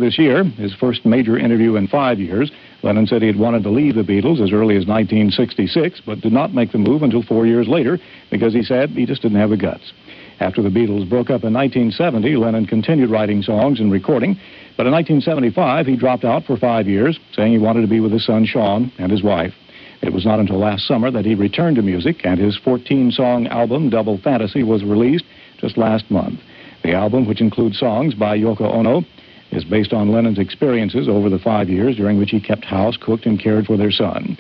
this year, his first major interview in 5 years, Lennon said he had wanted to leave the Beatles as early as 1966, but did not make the move until 4 years later because he said he just didn't have the guts. After the Beatles broke up in 1970, Lennon continued writing songs and recording, but in 1975 he dropped out for 5 years, saying he wanted to be with his son Sean and his wife. It was not until last summer that he returned to music, and his 14-song album, Double Fantasy, was released just last month. The album, which includes songs by Yoko Ono, is based on Lennon's experiences over the 5 years during which he kept house, cooked, and cared for their son.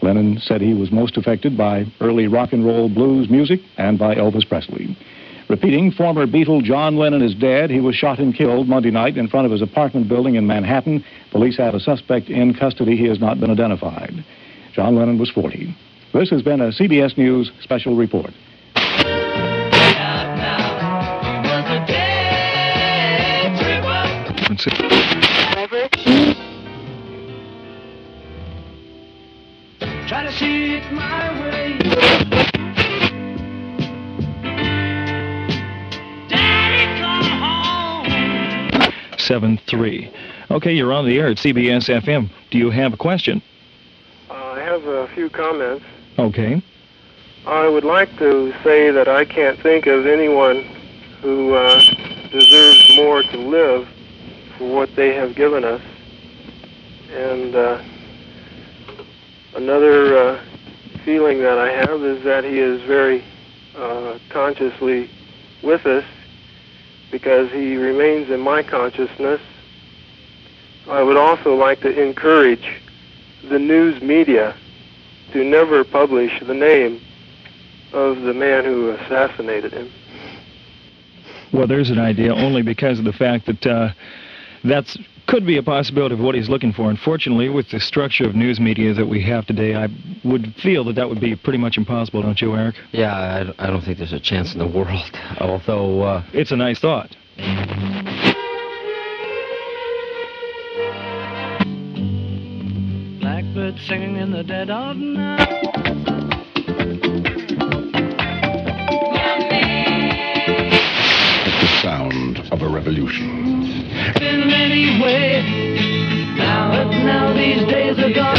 Lennon said he was most affected by early rock and roll blues music and by Elvis Presley. Repeating, former Beatle John Lennon is dead. He was shot and killed Monday night in front of his apartment building in Manhattan. Police have a suspect in custody. He has not been identified. John Lennon was 40. This has been a CBS News special report. 7-3. Okay, you're on the air at CBS FM. Do you have a question? I have a few comments. Okay. I would like to say that I can't think of anyone who deserves more to live for what they have given us. And another feeling that I have is that he is very consciously with us, because he remains in my consciousness. I would also like to encourage the news media to never publish the name of the man who assassinated him. Well, there's an idea, only because of the fact that that's could be a possibility of what he's looking for. Unfortunately, with the structure of news media that we have today, I would feel that would be pretty much impossible, don't you, Eric? Yeah, I don't think there's a chance in the world, although... It's a nice thought. Blackbird singing in the dead of night. The sound of a revolution. In many ways, now these days are gone.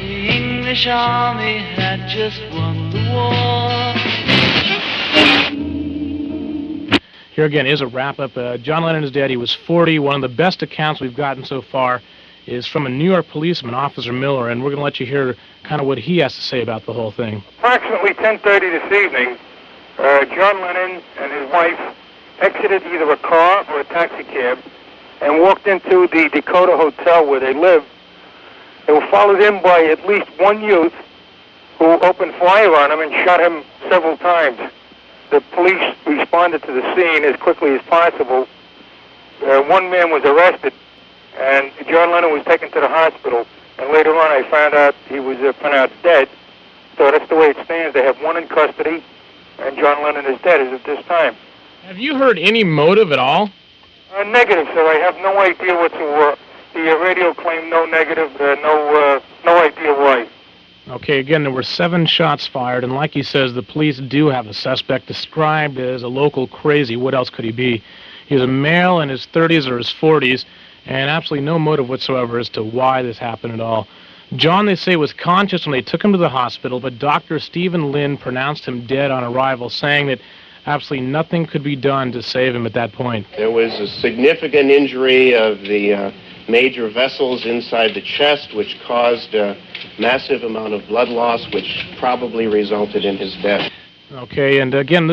The English army had just won the war. Here again is a wrap-up. John Lennon is dead. He was 40. One of the best accounts we've gotten so far is from a New York policeman, Officer Miller, and we're going to let you hear kind of what he has to say about the whole thing. Approximately 10:30 this evening, John Lennon and his wife exited either a car or a taxi cab and walked into the Dakota Hotel where they live. They were followed in by at least one youth who opened fire on him and shot him several times. The police responded to the scene as quickly as possible. One man was arrested, and John Lennon was taken to the hospital. And later on, I found out he was pronounced dead. So that's the way it stands. They have one in custody, and John Lennon is dead as of this time. Have you heard any motive at all? Negative, sir. I have no idea whatsoever. The radio claimed no negative, no idea why. Okay, again, there were 7 shots fired, and like he says, the police do have a suspect described as a local crazy. What else could he be? He's a male in his 30s or his 40s, and absolutely no motive whatsoever as to why this happened at all. John, they say, was conscious when they took him to the hospital, but Dr. Stephen Lynn pronounced him dead on arrival, saying that absolutely nothing could be done to save him at that point. There was a significant injury of the major vessels inside the chest, which caused a massive amount of blood loss, which probably resulted in his death. Okay, and again,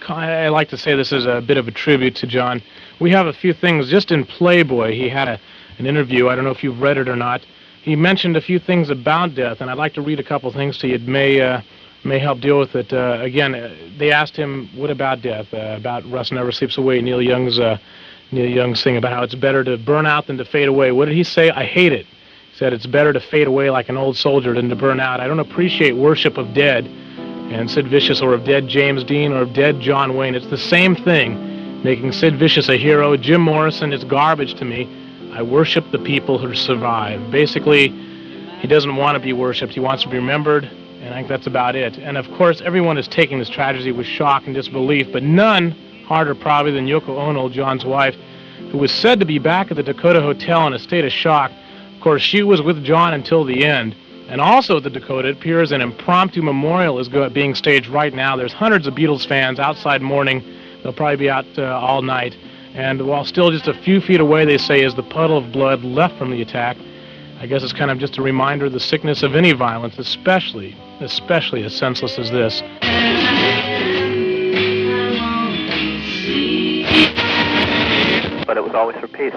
I like to say this is a bit of a tribute to John. We have a few things. Just in Playboy, he had an interview. I don't know if you've read it or not. He mentioned a few things about death, and I'd like to read a couple things to you. It may help deal with it. Again, they asked him, what about death? About Rust Never Sleeps Away, Neil Young's thing about how it's better to burn out than to fade away. What did he say? I hate it. He said it's better to fade away like an old soldier than to burn out. I don't appreciate worship of dead, and Sid Vicious, or of dead James Dean, or of dead John Wayne. It's the same thing, making Sid Vicious a hero. Jim Morrison is garbage to me. I worship the people who survive. Basically, he doesn't want to be worshipped. He wants to be remembered, and I think that's about it. And of course, everyone is taking this tragedy with shock and disbelief, but none harder probably than Yoko Ono, John's wife, who was said to be back at the Dakota Hotel in a state of shock. Of course, she was with John until the end. And also at the Dakota, it appears an impromptu memorial is being staged right now. There's hundreds of Beatles fans outside mourning. They'll probably be out all night. And while still just a few feet away, they say, is the puddle of blood left from the attack. I guess it's kind of just a reminder of the sickness of any violence, especially as senseless as this. But it was always for peace.